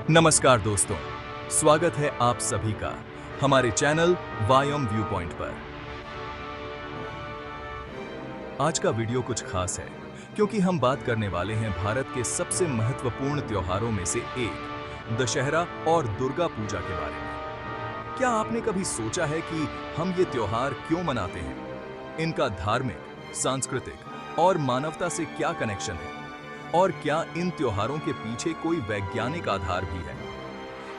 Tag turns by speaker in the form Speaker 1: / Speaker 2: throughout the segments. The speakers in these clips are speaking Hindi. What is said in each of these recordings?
Speaker 1: नमस्कार दोस्तों, स्वागत है आप सभी का हमारे चैनल वायम व्यू पॉइंट पर। आज का वीडियो कुछ खास है क्योंकि हम बात करने वाले हैं भारत के सबसे महत्वपूर्ण त्योहारों में से एक दशहरा और दुर्गा पूजा के बारे में। क्या आपने कभी सोचा है कि हम ये त्योहार क्यों मनाते हैं? इनका धार्मिक, सांस्कृतिक और मानवता से क्या कनेक्शन है? और क्या इन त्योहारों के पीछे कोई वैज्ञानिक आधार भी है?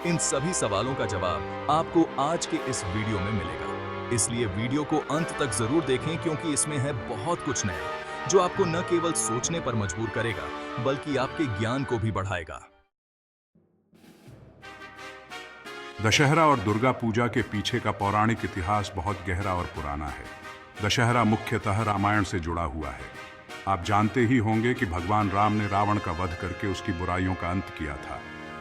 Speaker 1: इन सभी सवालों का जवाब आपको आज के इस वीडियो में मिलेगा, इसलिए वीडियो को अंत तक जरूर देखें क्योंकि इसमें है बहुत कुछ नया जो आपको न केवल सोचने पर मजबूर करेगा बल्कि आपके ज्ञान को भी बढ़ाएगा।
Speaker 2: दशहरा और दुर्गा पूजा के पीछे का पौराणिक इतिहास बहुत गहरा और पुराना है। दशहरा मुख्यतः रामायण से जुड़ा हुआ है। आप जानते ही होंगे कि भगवान राम ने रावण का वध करके उसकी बुराइयों का अंत किया था।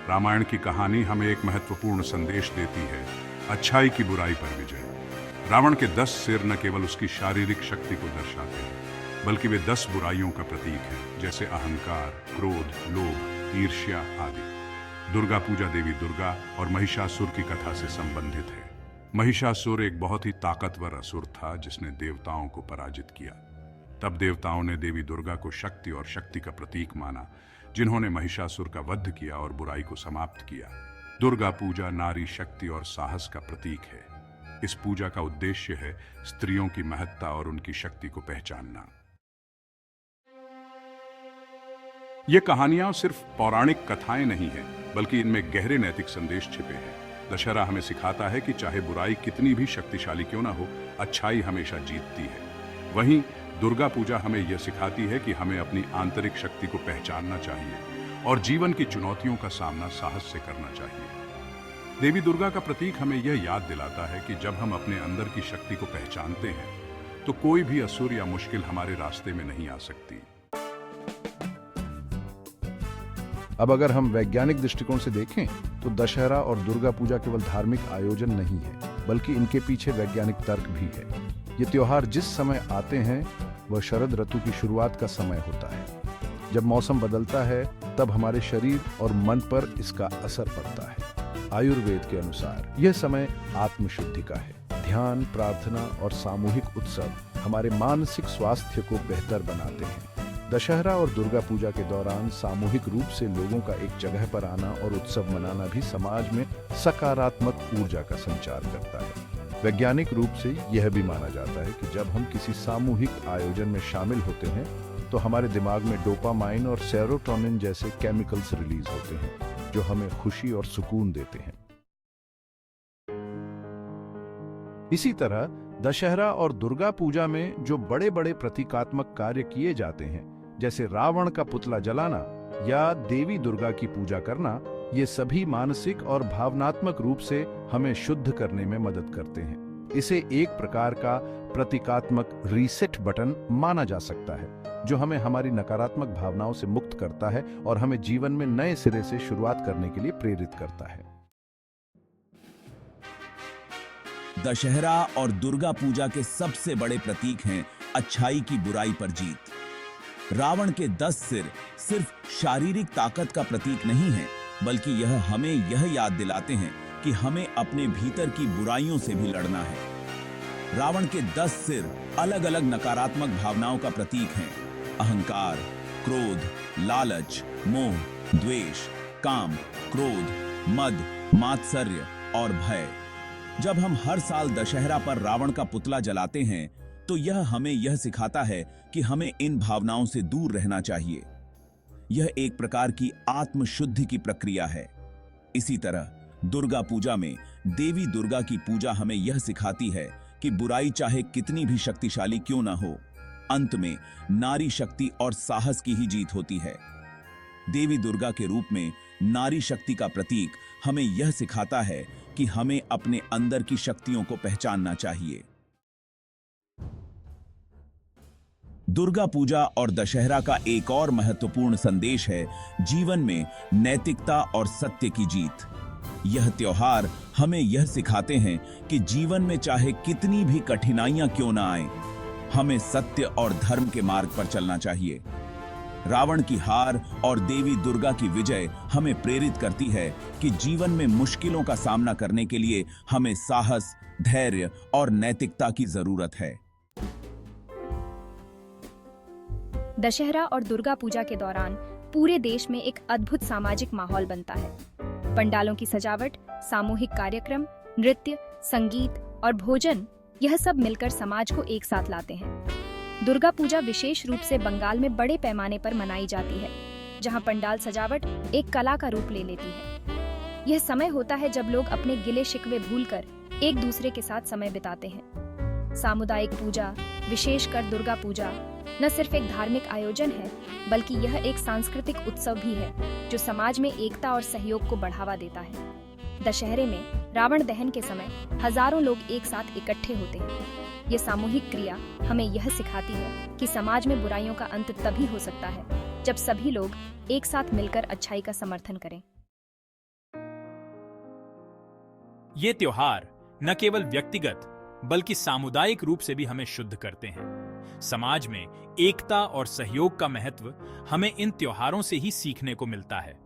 Speaker 2: रामायण की कहानी हमें एक महत्वपूर्ण संदेश देती है, अच्छाई की बुराई पर विजय। रावण के 10 सिर न केवल उसकी शारीरिक शक्ति को दर्शाते हैं बल्कि वे 10 बुराइयों का प्रतीक हैं, जैसे अहंकार, क्रोध, लोभ, ईर्ष्या आदि। दुर्गा पूजा देवी दुर्गा और महिषासुर की कथा से संबंधित है। महिषासुर एक बहुत ही ताकतवर असुर था जिसने देवताओं को पराजित किया। तब देवताओं ने देवी दुर्गा को शक्ति और शक्ति का प्रतीक माना, जिन्होंने महिषासुर का वध किया और बुराई को समाप्त किया। दुर्गा पूजा नारी शक्ति और साहस का प्रतीक है। इस पूजा का उद्देश्य है स्त्रियों की महत्ता और उनकी शक्ति को पहचानना। ये कहानियां सिर्फ पौराणिक कथाएं नहीं हैं, बल्कि इनमें गहरे नैतिक संदेश छिपे हैं। दशहरा हमें सिखाता है कि चाहे बुराई कितनी भी शक्तिशाली क्यों ना हो, अच्छाई हमेशा जीतती है। वहीं दुर्गा पूजा हमें यह सिखाती है कि हमें अपनी आंतरिक शक्ति को पहचानना चाहिए और जीवन की चुनौतियों का सामना साहस से करना चाहिए। देवी दुर्गा का प्रतीक हमें यह याद दिलाता है कि जब हम अपने अंदर की शक्ति को पहचानते हैं तो कोई भी असुर या मुश्किल हमारे रास्ते में नहीं आ सकती।
Speaker 3: अब अगर हम वैज्ञानिक दृष्टिकोण से देखें तो दशहरा और दुर्गा पूजा केवल धार्मिक आयोजन नहीं है, बल्कि इनके पीछे वैज्ञानिक तर्क भी है। ये त्योहार जिस समय आते हैं वह शरद ऋतु की शुरुआत का समय होता है। जब मौसम बदलता है तब हमारे शरीर और मन पर इसका असर पड़ता है। आयुर्वेद के अनुसार यह समय आत्मशुद्धि का है। ध्यान, प्रार्थना और सामूहिक उत्सव हमारे मानसिक स्वास्थ्य को बेहतर बनाते हैं। दशहरा और दुर्गा पूजा के दौरान सामूहिक रूप से लोगों का एक जगह पर आना और उत्सव मनाना भी समाज में सकारात्मक ऊर्जा का संचार करता है। वैज्ञानिक रूप से यह भी माना जाता है कि जब हम किसी सामूहिक आयोजन में शामिल होते हैं तो हमारे दिमाग में डोपामाइन और सेरोटोनिन जैसे केमिकल्स रिलीज होते हैं जो हमें खुशी और सुकून देते हैं। इसी तरह दशहरा और दुर्गा पूजा में जो बड़े बड़े प्रतीकात्मक कार्य किए जाते हैं, जैसे रावण का पुतला जलाना या देवी दुर्गा की पूजा करना, ये सभी मानसिक और भावनात्मक रूप से हमें शुद्ध करने में मदद करते हैं। इसे एक प्रकार का प्रतीकात्मक रीसेट बटन माना जा सकता है जो हमें हमारी नकारात्मक भावनाओं से मुक्त करता है और हमें जीवन में नए सिरे से शुरुआत करने के लिए प्रेरित करता है।
Speaker 4: दशहरा और दुर्गा पूजा के सबसे बड़े प्रतीक हैं अच्छाई की बुराई पर जीत। रावण के 10 सिर सिर्फ शारीरिक ताकत का प्रतीक नहीं है, बल्कि यह हमें यह याद दिलाते हैं कि हमें अपने भीतर की बुराइयों से भी लड़ना है। रावण के 10 सिर अलग अलग नकारात्मक भावनाओं का प्रतीक हैं। अहंकार, क्रोध, लालच, मोह, द्वेष, काम, क्रोध, मद, मात्सर्य और भय। जब हम हर साल दशहरा पर रावण का पुतला जलाते हैं तो यह हमें यह सिखाता है कि हमें इन भावनाओं से दूर रहना चाहिए। यह एक प्रकार की आत्मशुद्धि की प्रक्रिया है। इसी तरह दुर्गा पूजा में देवी दुर्गा की पूजा हमें यह सिखाती है कि बुराई चाहे कितनी भी शक्तिशाली क्यों ना हो, अंत में नारी शक्ति और साहस की ही जीत होती है। देवी दुर्गा के रूप में नारी शक्ति का प्रतीक हमें यह सिखाता है कि हमें अपने अंदर की शक्तियों को पहचानना चाहिए। दुर्गा पूजा और दशहरा का एक और महत्वपूर्ण संदेश है जीवन में नैतिकता और सत्य की जीत। यह त्योहार हमें यह सिखाते हैं कि जीवन में चाहे कितनी भी कठिनाइयां क्यों ना आए, हमें सत्य और धर्म के मार्ग पर चलना चाहिए। रावण की हार और देवी दुर्गा की विजय हमें प्रेरित करती है कि जीवन में मुश्किलों का सामना करने के लिए हमें साहस, धैर्य और नैतिकता की जरूरत है।
Speaker 5: दशहरा और दुर्गा पूजा के दौरान पूरे देश में एक अद्भुत सामाजिक माहौल बनता है। पंडालों की सजावट, सामूहिक कार्यक्रम, नृत्य, संगीत और भोजन, यह सब मिलकर समाज को एक साथ लाते हैं। दुर्गा पूजा विशेष रूप से बंगाल में बड़े पैमाने पर मनाई जाती है, जहां पंडाल सजावट एक कला का रूप ले लेती है। यह समय होता है जब लोग अपने गिले शिकवे भूलकर एक दूसरे के साथ समय बिताते हैं। सामुदायिक पूजा, विशेषकर दुर्गा पूजा, न सिर्फ एक धार्मिक आयोजन है, बल्कि यह एक सांस्कृतिक उत्सव भी है जो समाज में एकता और सहयोग को बढ़ावा देता है। दशहरे में रावण दहन के समय हजारों लोग एक साथ इकट्ठे होते हैं। ये सामूहिक क्रिया हमें यह सिखाती है कि समाज में बुराइयों का अंत तभी हो सकता है जब सभी लोग एक साथ मिलकर अच्छाई का समर्थन करें।
Speaker 6: ये त्योहार न केवल व्यक्तिगत बल्कि सामुदायिक रूप से भी हमें शुद्ध करते हैं। समाज में एकता और सहयोग का महत्व हमें इन त्योहारों से ही सीखने को मिलता है।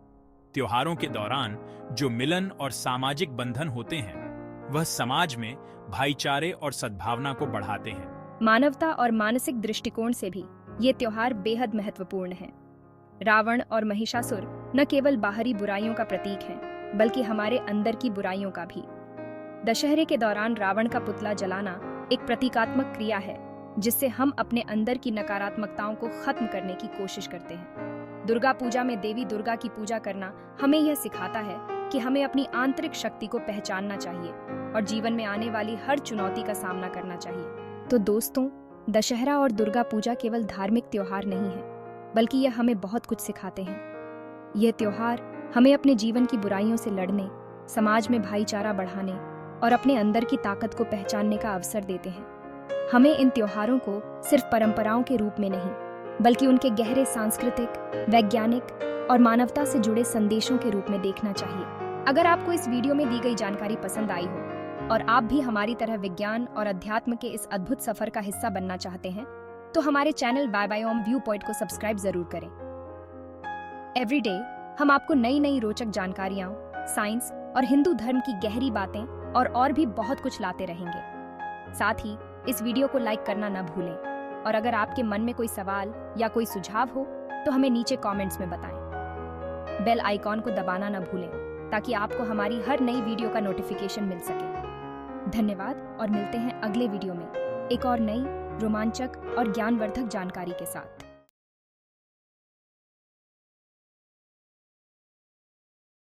Speaker 6: त्योहारों के दौरान जो मिलन और सामाजिक बंधन होते हैं, वह समाज में भाईचारे और सद्भावना को बढ़ाते हैं।
Speaker 5: मानवता और मानसिक दृष्टिकोण से भी ये त्योहार बेहद महत्वपूर्ण हैं। रावण और महिषासुर न केवल बाहरी बुराइयों का प्रतीक हैं, बल्कि हमारे अंदर की बुराइयों का भी। दशहरे के दौरान रावण का पुतला जलाना एक प्रतीकात्मक क्रिया है, जिससे हम अपने अंदर की नकारात्मकताओं को खत्म करने की कोशिश करते हैं। दुर्गा पूजा में देवी दुर्गा की पूजा करना हमें यह सिखाता है कि हमें अपनी आंतरिक शक्ति को पहचानना चाहिए और जीवन में आने वाली हर चुनौती का सामना करना चाहिए। तो दोस्तों, दशहरा और दुर्गा पूजा केवल धार्मिक त्योहार नहीं है, बल्कि यह हमें बहुत कुछ सिखाते हैं। यह त्योहार हमें अपने जीवन की बुराइयों से लड़ने, समाज में भाईचारा बढ़ाने और अपने अंदर की ताकत को पहचानने का अवसर देते हैं। हमें इन त्योहारों को सिर्फ परंपराओं के रूप में नहीं, बल्कि उनके गहरे सांस्कृतिक, वैज्ञानिक और मानवता से जुड़े संदेशों के रूप में देखना चाहिए। अगर आपको इस वीडियो में दी गई जानकारी पसंद आई हो और आप भी हमारी तरह विज्ञान और अध्यात्म के इस अद्भुत सफर का हिस्सा बनना चाहते हैं, तो हमारे चैनल बायोम व्यू पॉइंट को सब्सक्राइब जरूर करें। एवरीडे हम आपको नई नई रोचक जानकारियां, साइंस और हिंदू धर्म की गहरी बातें और भी बहुत कुछ लाते रहेंगे। साथ ही इस वीडियो को लाइक करना न भूलें और अगर आपके मन में कोई सवाल या कोई सुझाव हो तो हमें नीचे कमेंट्स में बताएं। बेल आइकॉन को दबाना न भूलें ताकि आपको हमारी हर नई वीडियो का नोटिफिकेशन मिल सके। धन्यवाद और मिलते हैं अगले वीडियो में एक और नई, रोमांचक और ज्ञानवर्धक जानकारी के साथ।